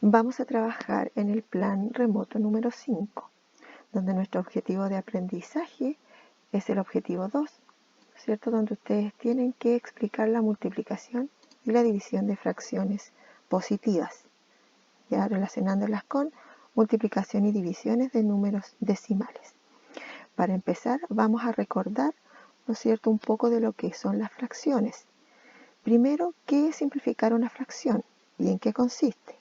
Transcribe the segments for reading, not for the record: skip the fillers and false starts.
Vamos a trabajar en el plan remoto número 5, donde nuestro objetivo de aprendizaje es el objetivo 2, ¿cierto? Donde ustedes tienen que explicar la multiplicación y la división de fracciones positivas, ya relacionándolas con multiplicación y divisiones de números decimales. Para empezar, vamos a recordar, ¿no es cierto?, un poco de lo que son las fracciones. Primero, ¿qué es simplificar una fracción y en qué consiste?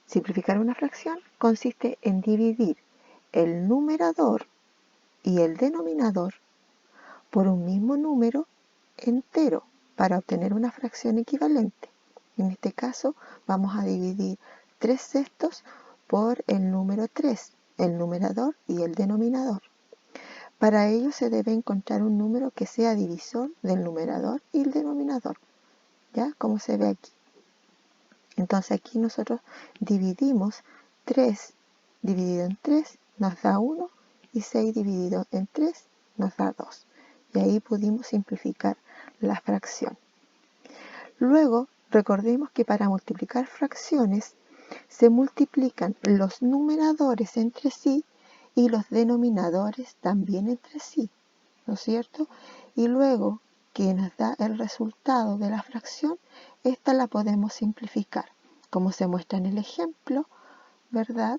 Simplificar una fracción consiste en dividir el numerador y el denominador por un mismo número entero para obtener una fracción equivalente. En este caso vamos a dividir 3 sextos por el número 3, el numerador y el denominador. Para ello se debe encontrar un número que sea divisor del numerador y el denominador, ¿ya? Como se ve aquí. Entonces aquí nosotros dividimos 3 dividido en 3 nos da 1 y 6 dividido en 3 nos da 2. Y ahí pudimos simplificar la fracción. Luego, recordemos que para multiplicar fracciones se multiplican los numeradores entre sí y los denominadores también entre sí, ¿no es cierto? Y luego que nos da el resultado de la fracción, esta la podemos simplificar, como se muestra en el ejemplo, ¿verdad?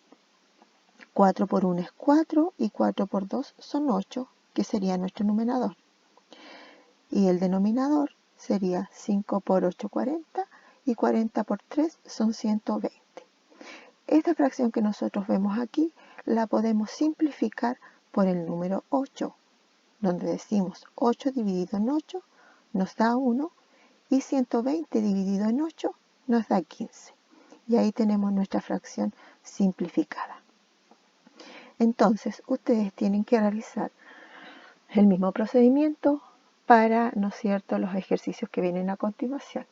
4 por 1 es 4 y 4 por 2 son 8, que sería nuestro numerador. Y el denominador sería 5 por 8, 40, y 40 por 3 son 120. Esta fracción que nosotros vemos aquí la podemos simplificar por el número 8, donde decimos 8 dividido en 8 nos da 1 y 120 dividido en 8 nos da 15. Y ahí tenemos nuestra fracción simplificada. Entonces, ustedes tienen que realizar el mismo procedimiento para, ¿no es cierto?, los ejercicios que vienen a continuación.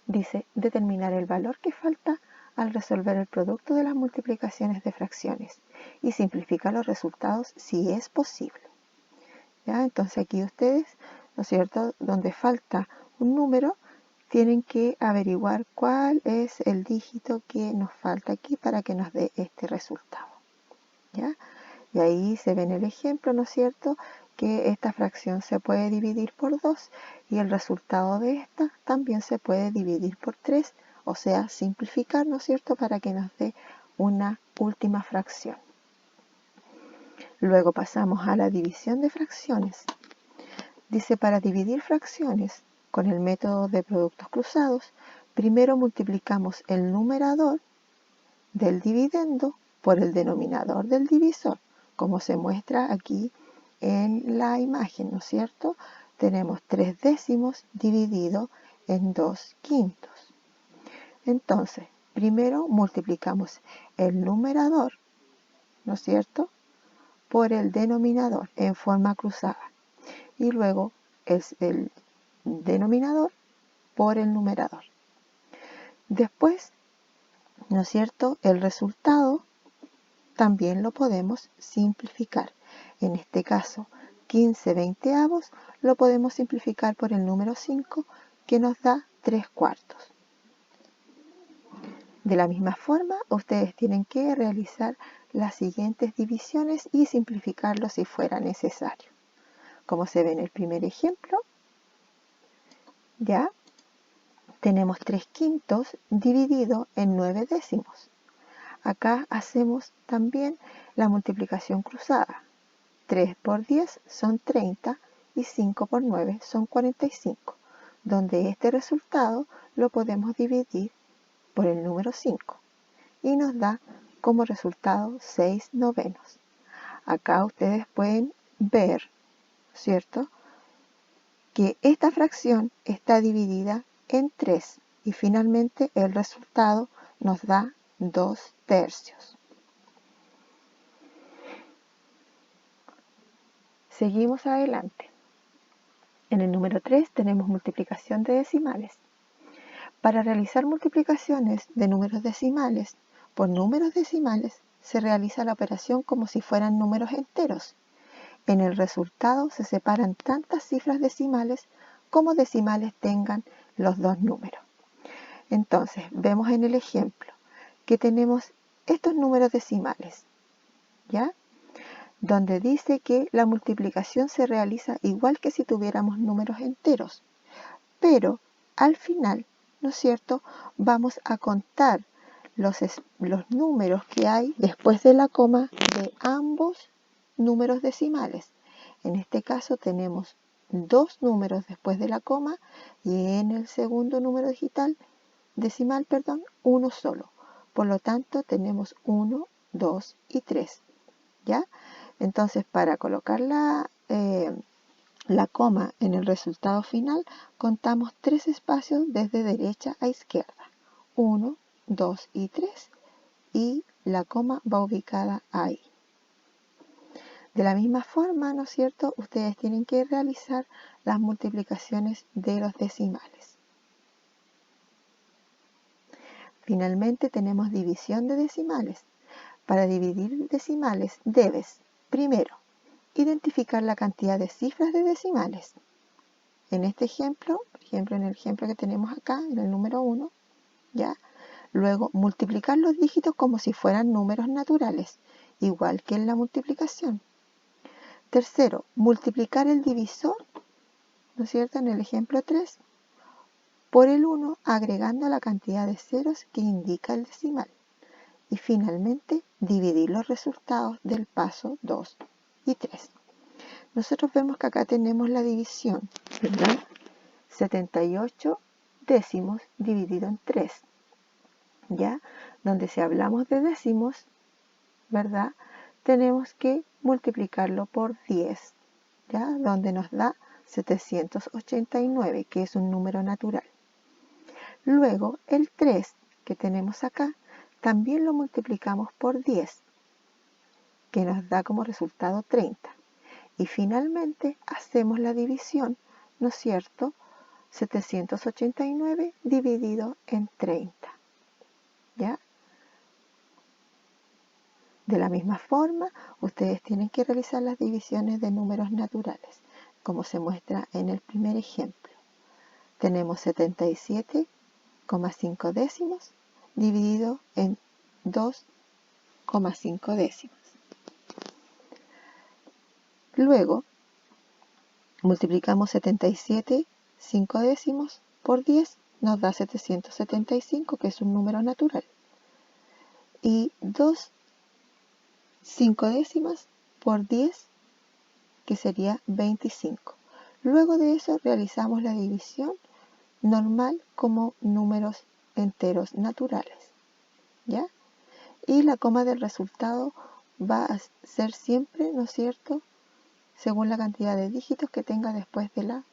Dice, determinar el valor que falta al resolver el producto de las multiplicaciones de fracciones y simplificar los resultados si es posible. ¿Ya? Entonces aquí ustedes, ¿no es cierto?, donde falta un número, tienen que averiguar cuál es el dígito que nos falta aquí para que nos dé este resultado. ¿Ya? Y ahí se ve en el ejemplo, ¿no es cierto?, que esta fracción se puede dividir por 2 y el resultado de esta también se puede dividir por 3, o sea, simplificar, ¿no es cierto?, para que nos dé una última fracción. Luego pasamos a la división de fracciones. Dice, para dividir fracciones con el método de productos cruzados, primero multiplicamos el numerador del dividendo por el denominador del divisor, como se muestra aquí en la imagen, ¿no es cierto? Tenemos 3 décimos dividido en 2 quintos. Entonces, primero multiplicamos el numerador, ¿no es cierto?, por el denominador en forma cruzada. Y luego es el denominador por el numerador. Después, ¿no es cierto?, el resultado también lo podemos simplificar. En este caso, 15 veinteavos lo podemos simplificar por el número 5, que nos da 3 cuartos. De la misma forma, ustedes tienen que realizar las siguientes divisiones y simplificarlo si fuera necesario. Como se ve en el primer ejemplo, ya tenemos 3 quintos dividido en 9 décimos. Acá hacemos también la multiplicación cruzada. 3 por 10 son 30 y 5 por 9 son 45, donde este resultado lo podemos dividir por el número 5 y nos da como resultado 6 novenos. Acá ustedes pueden ver, ¿cierto?, que esta fracción está dividida en 3 y finalmente el resultado nos da 2 tercios. Seguimos adelante. En el número 3 tenemos multiplicación de decimales. Para realizar multiplicaciones de números decimales por números decimales se realiza la operación como si fueran números enteros. En el resultado se separan tantas cifras decimales como decimales tengan los dos números. Entonces, vemos en el ejemplo que tenemos estos números decimales, ¿ya? Donde dice que la multiplicación se realiza igual que si tuviéramos números enteros, pero al final, ¿no es cierto?, vamos a contar los números que hay después de la coma de ambos números decimales. En este caso tenemos dos números después de la coma y en el segundo número decimal, uno solo. Por lo tanto, tenemos 1, 2 y 3. ¿Ya? Entonces, para colocar la coma en el resultado final, contamos 3 espacios desde derecha a izquierda. 1, 2 y 3. Y la coma va ubicada ahí. De la misma forma, ¿no es cierto?, ustedes tienen que realizar las multiplicaciones de los decimales. Finalmente tenemos división de decimales. Para dividir decimales debes, primero, identificar la cantidad de cifras de decimales. En este ejemplo, por ejemplo, en el ejemplo que tenemos acá, en el número 1, ¿ya? Luego, multiplicar los dígitos como si fueran números naturales, igual que en la multiplicación. Tercero, multiplicar el divisor, ¿no es cierto?, en el ejemplo 3, por el 1, agregando la cantidad de ceros que indica el decimal. Y finalmente, dividir los resultados del paso 2 y 3. Nosotros vemos que acá tenemos la división, ¿verdad? 78 décimos dividido en 3, ¿ya? Donde si hablamos de décimos, ¿verdad?, tenemos que multiplicarlo por 10, ¿ya? Donde nos da 789, que es un número natural. Luego, el 3 que tenemos acá, también lo multiplicamos por 10, que nos da como resultado 30. Y finalmente hacemos la división, ¿no es cierto?, 789 dividido en 30, ¿ya? De la misma forma, ustedes tienen que realizar las divisiones de números naturales, como se muestra en el primer ejemplo. Tenemos 77,5 décimos dividido en 2,5 décimos. Luego, multiplicamos 77,5 décimos por 10, nos da 775, que es un número natural. Y 2,5 décimas por 10, que sería 25. Luego de eso realizamos la división normal como números enteros naturales, ¿ya? Y la coma del resultado va a ser siempre, ¿no es cierto?, según la cantidad de dígitos que tenga después de la